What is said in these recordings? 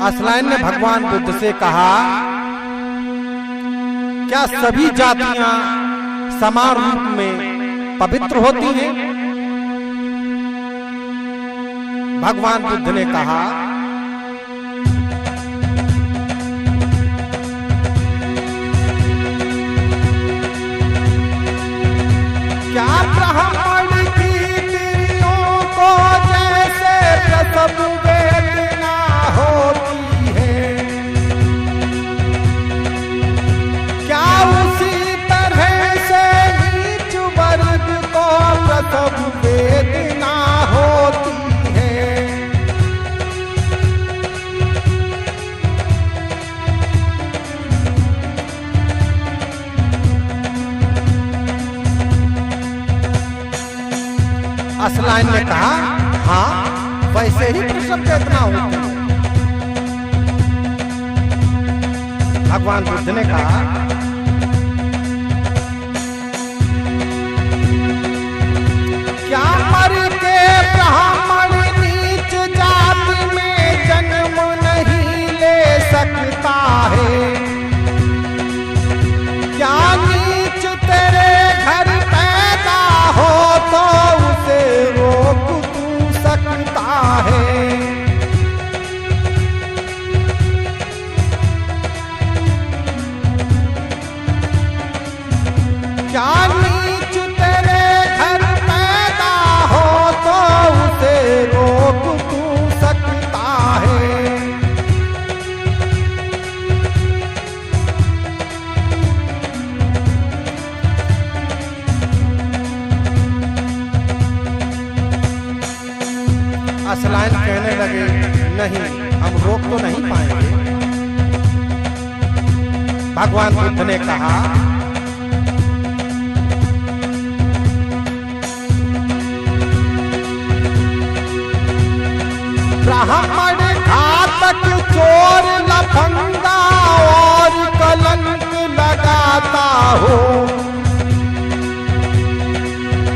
असलाइन ने भगवान बुद्ध से कहा, क्या सभी जातियां समान रूप में पवित्र होती हैं? भगवान बुद्ध ने कहा, क्या ब्राह्मण की स्त्रियों को जैसे प्रसव वेदना होती है, क्या उसी तरह से नीच वर्ग को प्रसव वेदना होती है? असलाइन ने कहा, हाँ वैसे ही प्रसव वेदना होती है। भगवान बुद्ध ने कहा, क्या मर के ब्राह्मण नीच जाति में जन्म नहीं ले सकता है? क्या नीच तेरे घर पैदा हो तो उसे रोक तू सकता है? क्या नीच तेरे घर पैदा हो तो उसे रोक तू सकता है? असलाइन कहने लगे, नहीं हम रोक तो नहीं पाएंगे। भगवान बुद्ध ने कहा, ब्राह्मण घातक चोर लफंगा और कलंक लगाता हो,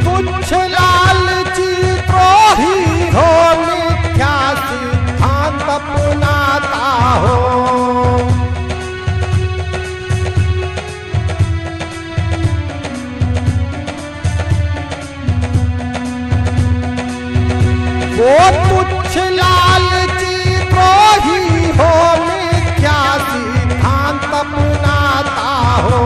तुच्छ लालची द्रोही हो, मिथ्या सिद्धांत अपनाता हो। वो तुच्छ लालची द्रोही हो, मिथ्या सिद्धांत अपनाता हो।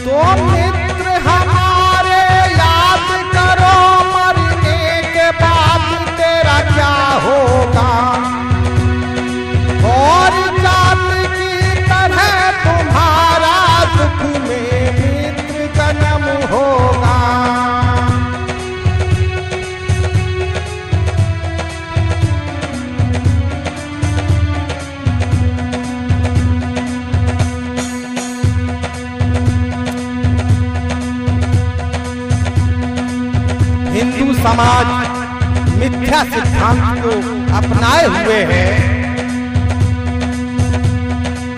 तो मित्र हमारे याद करो, मरने के बाद तेरा क्या होगा? और जात की तरह तुम्हारा दुख में मित्र जन्म होगा। हिंदू समाज मिथ्या सिद्धांत को अपनाए हुए है,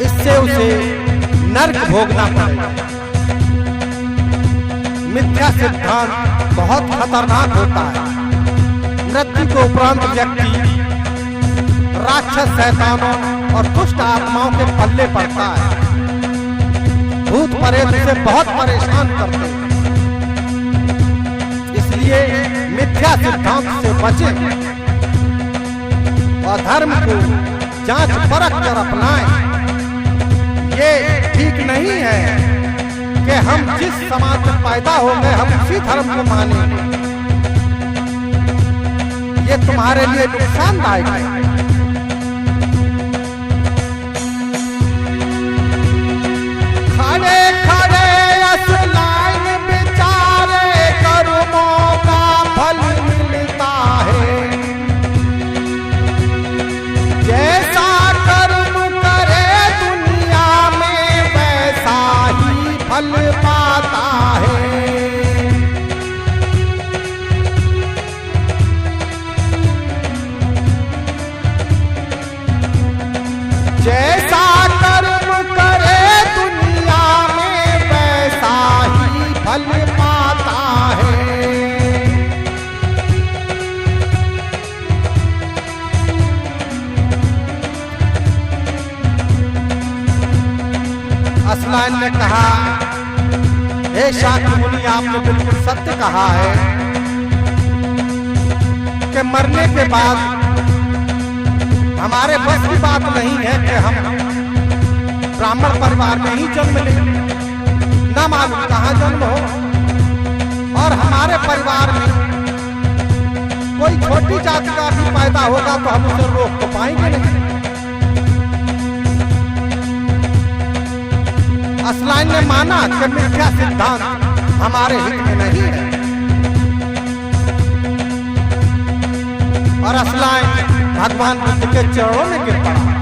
इससे उसे नर्क भोगना पड़ेगा। मिथ्या सिद्धांत बहुत खतरनाक होता है। मृत्यु के उपरांत व्यक्ति राक्षस शैतानों और दुष्ट आत्माओं के पल्ले पड़ता है। भूत प्रेत से बहुत परेशान करते हैं। इसलिए मिथ्या सिद्धांत से बचें और धर्म को जांच परख कर अपनाएं। ये ठीक नहीं है कि हम जिस समाज में पैदा हो गए हम उसी धर्म को मानेंगे। ये तुम्हारे लिए नुकसानदायक है। खड़े खड़े असलाइन बेचारे कर्मों का फल मिलता है। जैसा कर्म करे दुनिया में वैसा ही फल पाता है। असलाइन ने कहा, हे शाक्य मुनि, आपने बिल्कुल सत्य कहा है कि मरने के बाद हमारे बस की बात नहीं है कि हम ब्राह्मण परिवार में ही जन्म लें, न मालूम कहाँ जन्म हो, और हमारे परिवार में कोई छोटी जाति का भी पैदा होगा तो हम उसे रोक तो पाएंगे नहीं। असलाइन ने माना कि मिथ्या सिद्धांत हमारे हित में नहीं है, और असलाइन भगवान बुद्ध के चरणों में गिर पड़ा।